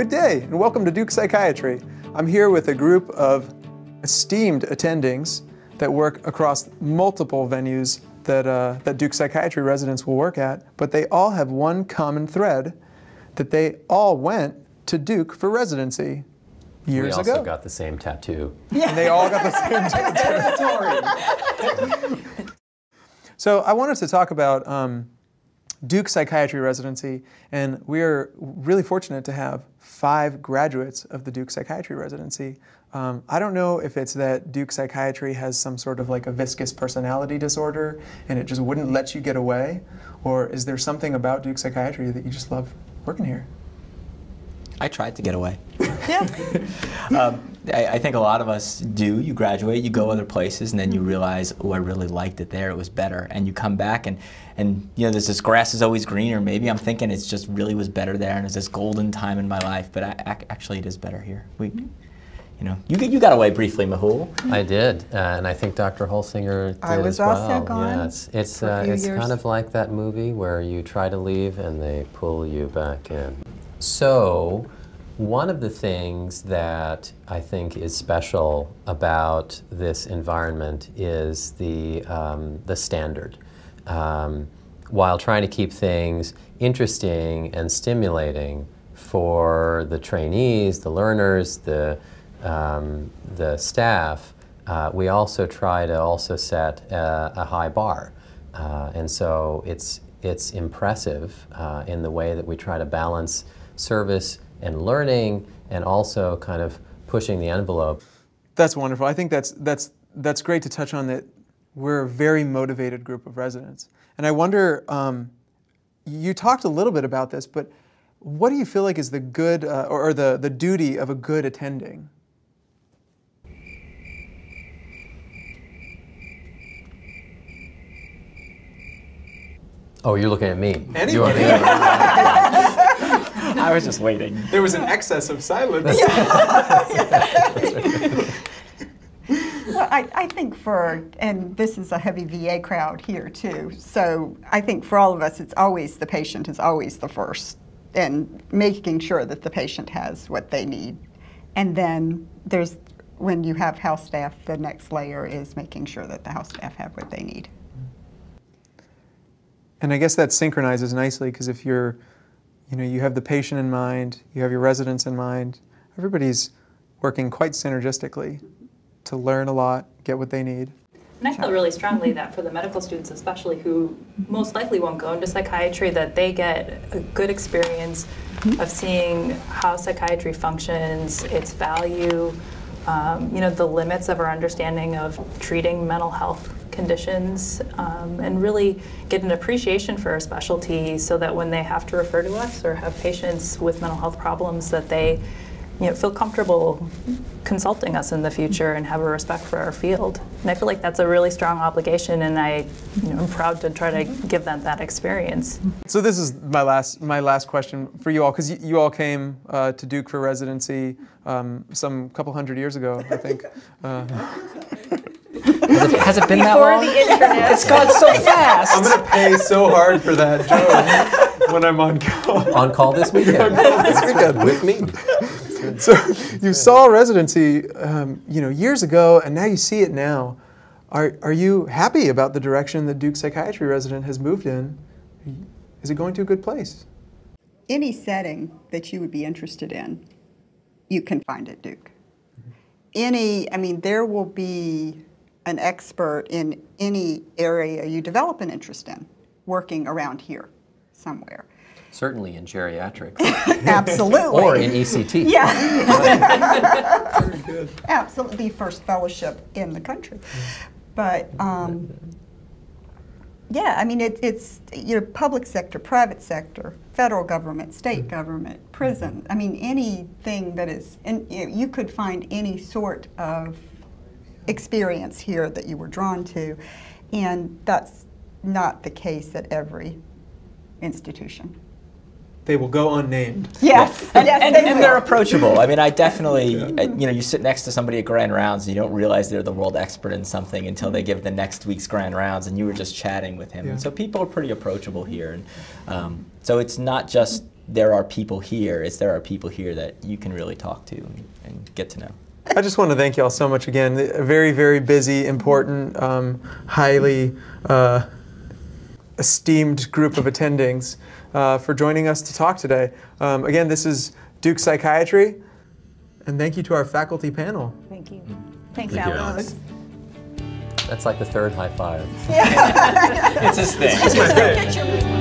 Good day, and welcome to Duke Psychiatry. I'm here with a group of esteemed attendings that work across multiple venues that Duke Psychiatry residents will work at, but they all have one common thread, that they all went to Duke for residency years ago. We also got the same tattoo. Yeah. And they all got the same tattoo. So I wanted to talk about Duke Psychiatry residency, and we are really fortunate to have 5 graduates of the Duke Psychiatry residency. I don't know if it's that Duke Psychiatry has some sort of like a viscous personality disorder and it just wouldn't let you get away, or is there something about Duke Psychiatry that you just love working here? I tried to get away. Yeah. I think a lot of us do. You graduate, you go other places, and then you realize, oh, I really liked it there, it was better. And you come back and you know, there's this grass is always greener. Maybe I'm thinking it's just really was better there and it's this golden time in my life, but actually it is better here. You know, you got away briefly, Mehul. I did, and I think Dr. Holsinger did I was as well. also gone. Yeah, it's kind of like that movie where you try to leave and they pull you back in. So, one of the things that I think is special about this environment is the standard. While trying to keep things interesting and stimulating for the trainees, the learners, the staff, we also try to set a high bar. And so it's impressive in the way that we try to balance service and learning, and also kind of pushing the envelope. That's wonderful. I think that's great to touch on, that we're a very motivated group of residents. And I wonder, you talked a little bit about this, but what do you feel like is the good, or the duty of a good attending? Oh, you're looking at me. Anybody? I was just waiting. There was an excess of silence. Well, I think and this is a heavy VA crowd here too, so I think for all of us, it's always the patient is always the first, and making sure that the patient has what they need. And then when you have house staff, the next layer is making sure that the house staff have what they need. And I guess that synchronizes nicely, because if you have the patient in mind, you have your residents in mind, everybody's working quite synergistically to learn a lot, get what they need. And I feel really strongly that for the medical students especially, who most likely won't go into psychiatry, that they get a good experience of seeing how psychiatry functions, its value, the limits of our understanding of treating mental health conditions, and really get an appreciation for our specialty, so that when they have to refer to us or have patients with mental health problems, that they feel comfortable consulting us in the future and have a respect for our field. And I feel like that's a really strong obligation, and I'm proud to try to give them that experience. So this is my last question for you all, because you all came to Duke for residency some couple hundred years ago, I think. Has it been that long? Before the internet. It's gone so fast. I'm going to pay so hard for that joke when I'm on call. On call this weekend. With me. So you saw residency, years ago, and now you see it now. Are you happy about the direction that Duke Psychiatry resident has moved in? Is it going to a good place? Any setting that you would be interested in, you can find at Duke. There will be an expert in any area you develop an interest in, working around here somewhere. Certainly in geriatrics. Absolutely. Or in ECT. Yeah. Very good. Absolutely, first fellowship in the country. But it's public sector, private sector, federal government, state government, prison. Anything that is, you could find any sort of experience here that you were drawn to, and that's not the case at every institution. They will go unnamed. Yes, and they're approachable. I definitely, you sit next to somebody at Grand Rounds and you don't realize they're the world expert in something until they give the next week's Grand Rounds and you were just chatting with him. Yeah. And so people are pretty approachable here. And so it's not just there are people here. It's there are people here that you can really talk to and get to know. I just want to thank you all so much again. A very, very busy, important, highly esteemed group of attendings for joining us to talk today. Again, this is Duke Psychiatry, and thank you to our faculty panel. Thank you. Thanks, Thank you, Alex. That's like the third high five. It's his thing. It's my favorite.